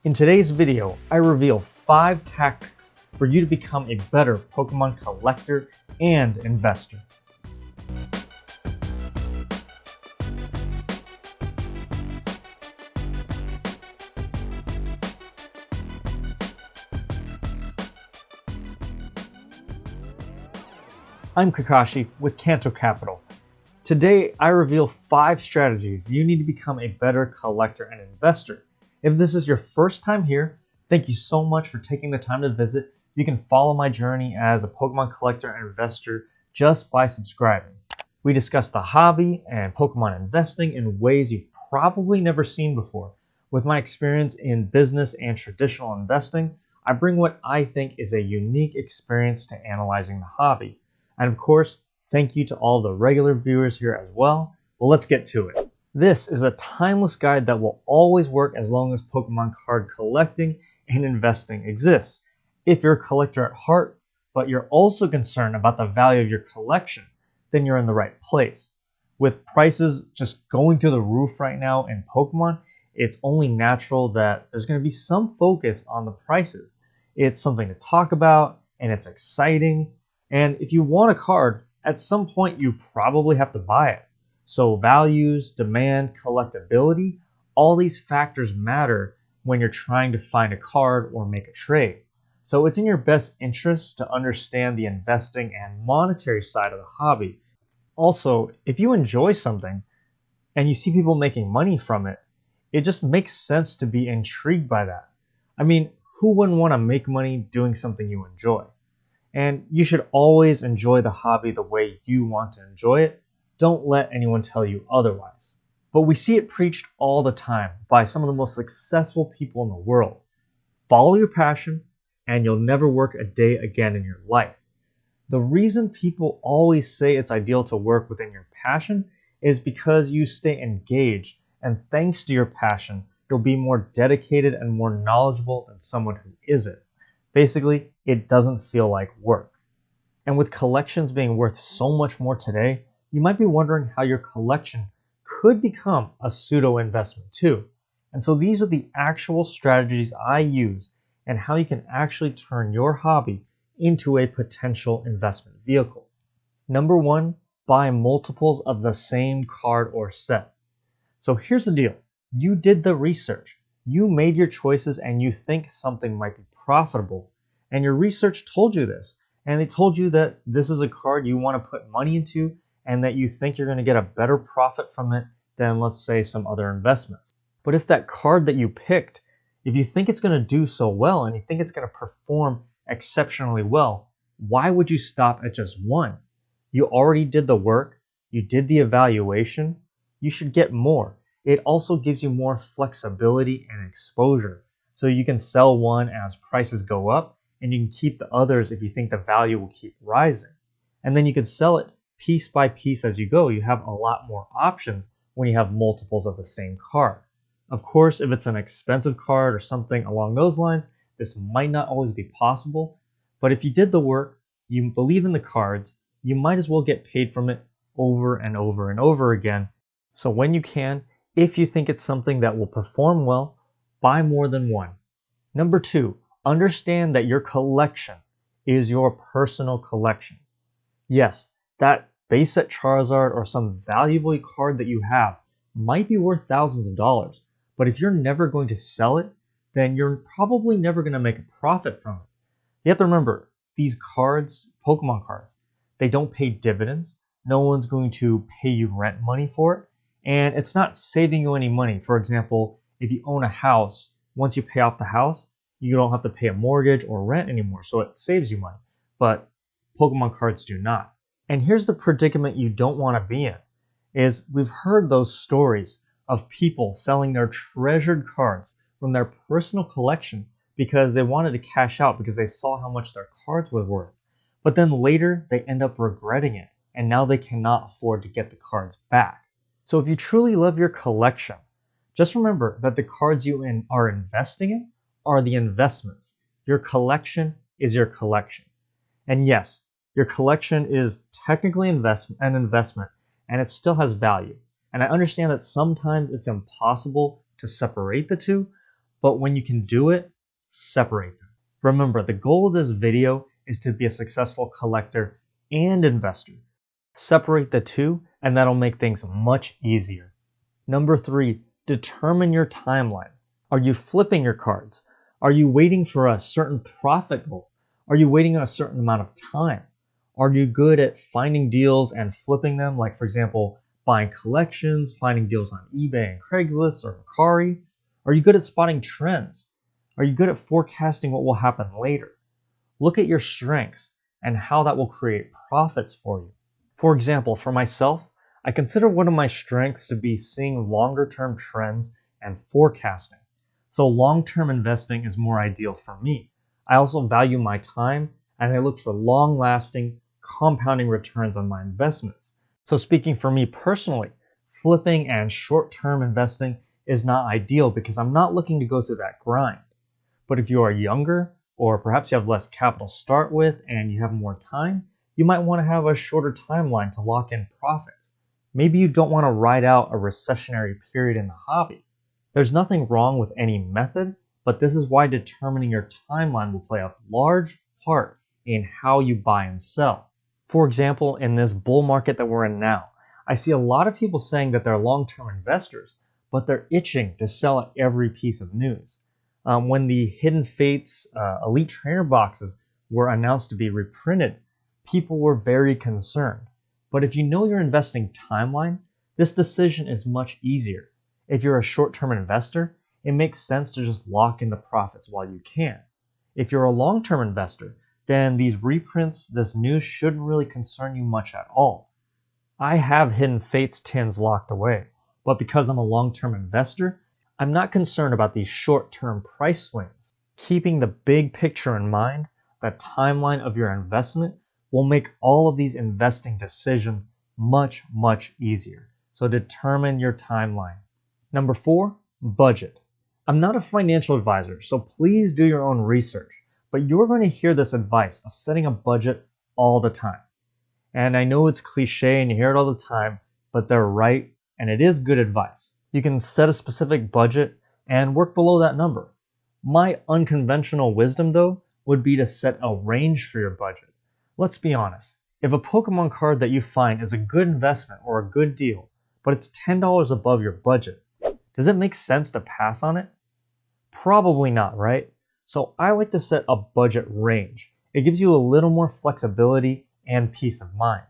In today's video, I reveal 5 tactics for you to become a better Pokemon collector and investor. I'm Kakashi with Kanto Capital. Today, I reveal 5 strategies you need to become a better collector and investor. If this is your first time here, thank you so much for taking the time to visit. You can follow my journey as a Pokemon collector and investor just by subscribing. We discuss the hobby and Pokemon investing in ways you've probably never seen before. With my experience in business and traditional investing, I bring what I think is a unique experience to analyzing the hobby. And of course, thank you to all the regular viewers here as well. Well, let's get to it. This is a timeless guide that will always work as long as Pokemon card collecting and investing exists. If you're a collector at heart, but you're also concerned about the value of your collection, then you're in the right place. With prices just going through the roof right now in Pokemon, it's only natural that there's going to be some focus on the prices. It's something to talk about, and it's exciting. And if you want a card, at some point you probably have to buy it. So values, demand, collectability, all these factors matter when you're trying to find a card or make a trade. So it's in your best interest to understand the investing and monetary side of the hobby. Also, if you enjoy something and you see people making money from it, it just makes sense to be intrigued by that. I mean, who wouldn't want to make money doing something you enjoy? And you should always enjoy the hobby the way you want to enjoy it. Don't let anyone tell you otherwise. But we see it preached all the time by some of the most successful people in the world. Follow your passion, and you'll never work a day again in your life. The reason people always say it's ideal to work within your passion is because you stay engaged, and thanks to your passion, you'll be more dedicated and more knowledgeable than someone who isn't. Basically, it doesn't feel like work. And with collections being worth so much more today, you might be wondering how your collection could become a pseudo-investment too. And so these are the actual strategies I use and how you can actually turn your hobby into a potential investment vehicle. Number 1, buy multiples of the same card or set. So here's the deal. You did the research. You made your choices and you think something might be profitable. And your research told you this. And they told you that this is a card you want to put money into and that you think you're going to get a better profit from it than, let's say, some other investments. But if that card that you picked, if you think it's going to do so well and you think it's going to perform exceptionally well, why would you stop at just one? You already did the work. You did the evaluation. You should get more. It also gives you more flexibility and exposure. So you can sell one as prices go up, and you can keep the others if you think the value will keep rising. And then you can sell it piece by piece as you go. You have a lot more options when you have multiples of the same card. Of course, if it's an expensive card or something along those lines, this might not always be possible. But if you did the work, you believe in the cards, you might as well get paid from it over and over and over again. So when you can, if you think it's something that will perform well, buy more than one. Number 2, understand that your collection is your personal collection. Yes, that base set Charizard or some valuable card that you have might be worth thousands of dollars, but if you're never going to sell it, then you're probably never going to make a profit from it. You have to remember, these cards, Pokemon cards, they don't pay dividends. No one's going to pay you rent money for it, and it's not saving you any money. For example, if you own a house, once you pay off the house, you don't have to pay a mortgage or rent anymore, so it saves you money. But Pokemon cards do not. And here's the predicament you don't want to be in, is we've heard those stories of people selling their treasured cards from their personal collection because they wanted to cash out because they saw how much their cards were worth. But then later, they end up regretting it, and now they cannot afford to get the cards back. So if you truly love your collection, just remember that the cards you are investing in are the investments. Your collection is your collection. And yes, your collection is technically an investment, and it still has value. And I understand that sometimes it's impossible to separate the two, But when you can do it, separate them. Remember, the goal of this video is to be a successful collector and investor. Separate the two, and that'll make things much easier. Number 3, determine your timeline. Are you flipping your cards? Are you waiting for a certain profit goal? Are you waiting a certain amount of time? Are you good at finding deals and flipping them? Like, for example, buying collections, finding deals on eBay and Craigslist or Mercari? Are you good at spotting trends? Are you good at forecasting what will happen later? Look at your strengths and how that will create profits for you. For example, for myself, I consider one of my strengths to be seeing longer-term trends and forecasting. So long-term investing is more ideal for me. I also value my time and I look for long-lasting, compounding returns on my investments. So speaking for me personally, flipping and short-term investing is not ideal because I'm not looking to go through that grind. But if you are younger, or perhaps you have less capital to start with and you have more time, you might want to have a shorter timeline to lock in profits. Maybe you don't want to ride out a recessionary period in the hobby. There's nothing wrong with any method, but this is why determining your timeline will play a large part in how you buy and sell. For example, in this bull market that we're in now, I see a lot of people saying that they're long-term investors, but they're itching to sell at every piece of news. When the Hidden Fates Elite Trainer boxes were announced to be reprinted, people were very concerned. But if you know your investing timeline, this decision is much easier. If you're a short-term investor, it makes sense to just lock in the profits while you can. If you're a long-term investor, then these reprints, this news shouldn't really concern you much at all. I have Hidden Fates tins locked away, but because I'm a long-term investor, I'm not concerned about these short-term price swings. Keeping the big picture in mind, the timeline of your investment will make all of these investing decisions much, much easier. So determine your timeline. Number 4, budget. I'm not a financial advisor, so please do your own research, but you're going to hear this advice of setting a budget all the time. And I know it's cliche and you hear it all the time, but they're right, and it is good advice. You can set a specific budget and work below that number. My unconventional wisdom, though, would be to set a range for your budget. Let's be honest. If a Pokemon card that you find is a good investment or a good deal, but it's $10 above your budget, does it make sense to pass on it? Probably not, right? So I like to set a budget range. It gives you a little more flexibility and peace of mind.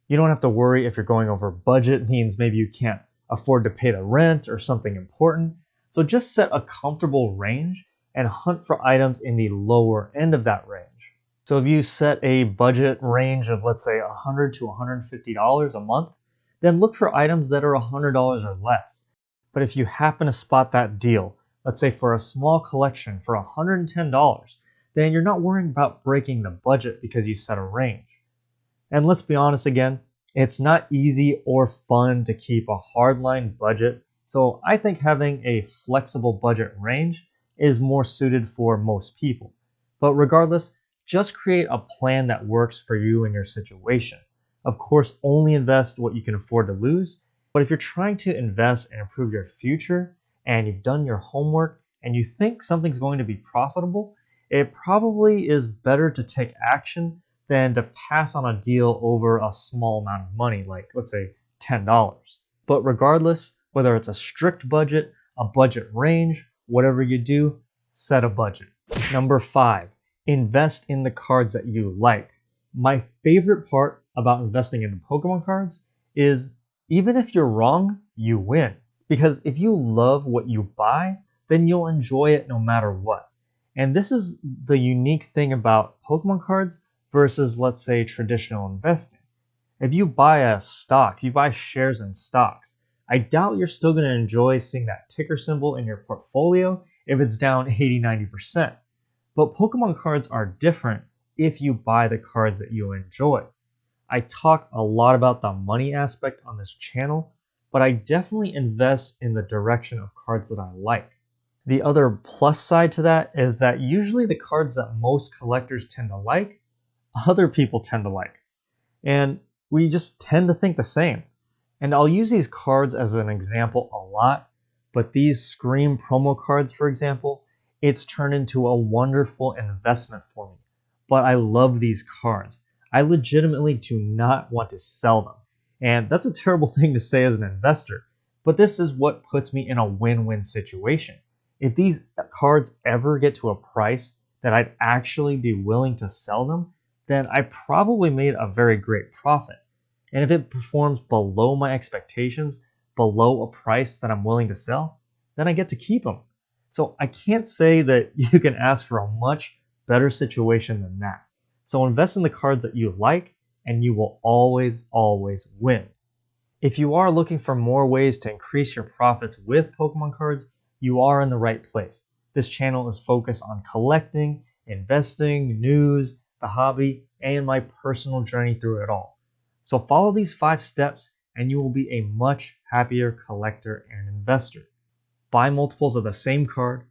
You don't have to worry if you're going over budget means maybe you can't afford to pay the rent or something important. So just set a comfortable range and hunt for items in the lower end of that range. So if you set a budget range of, let's say, $100 to $150 a month, then look for items that are $100 or less. But if you happen to spot that deal, let's say for a small collection for $110, then you're not worrying about breaking the budget because you set a range. And let's be honest again, it's not easy or fun to keep a hardline budget, so I think having a flexible budget range is more suited for most people. But regardless, just create a plan that works for you and your situation. Of course, only invest what you can afford to lose, but if you're trying to invest and improve your future, and you've done your homework, and you think something's going to be profitable, it probably is better to take action than to pass on a deal over a small amount of money, like let's say $10. But regardless, whether it's a strict budget, a budget range, whatever you do, set a budget. Number 5, invest in the cards that you like. My favorite part about investing in the Pokemon cards is even if you're wrong, you win. Because if you love what you buy, then you'll enjoy it no matter what. And this is the unique thing about Pokemon cards versus, let's say, traditional investing. If you buy a stock, you buy shares in stocks, I doubt you're still going to enjoy seeing that ticker symbol in your portfolio if it's down 80-90%. But Pokemon cards are different if you buy the cards that you enjoy. I talk a lot about the money aspect on this channel, but I definitely invest in the direction of cards that I like. The other plus side to that is that usually the cards that most collectors tend to like, other people tend to like. And we just tend to think the same. And I'll use these cards as an example a lot, But these Scream promo cards, for example, it's turned into a wonderful investment for me. But I love these cards. I legitimately do not want to sell them. And that's a terrible thing to say as an investor. But this is what puts me in a win-win situation. If these cards ever get to a price that I'd actually be willing to sell them, then I probably made a very great profit. And if it performs below my expectations, below a price that I'm willing to sell, then I get to keep them. So I can't say that you can ask for a much better situation than that. So invest in the cards that you like, and you will always win. If you are looking for more ways to increase your profits with Pokemon cards, you are in the right place. This channel is focused on collecting, investing, news, the hobby, and my personal journey through it all. So follow these 5 steps and you will be a much happier collector and investor. Buy multiples of the same card,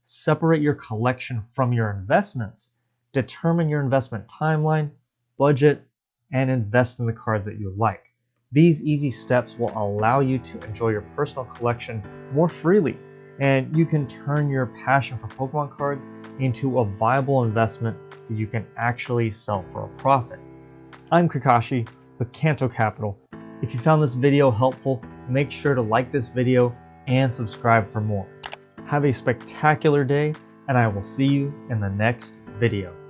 separate your collection from your investments, determine your investment timeline, budget, and invest in the cards that you like. These easy steps will allow you to enjoy your personal collection more freely, and you can turn your passion for Pokemon cards into a viable investment that you can actually sell for a profit. I'm Kakashi with Kanto Capital. If you found this video helpful, make sure to like this video and subscribe for more. Have a spectacular day, and I will see you in the next video.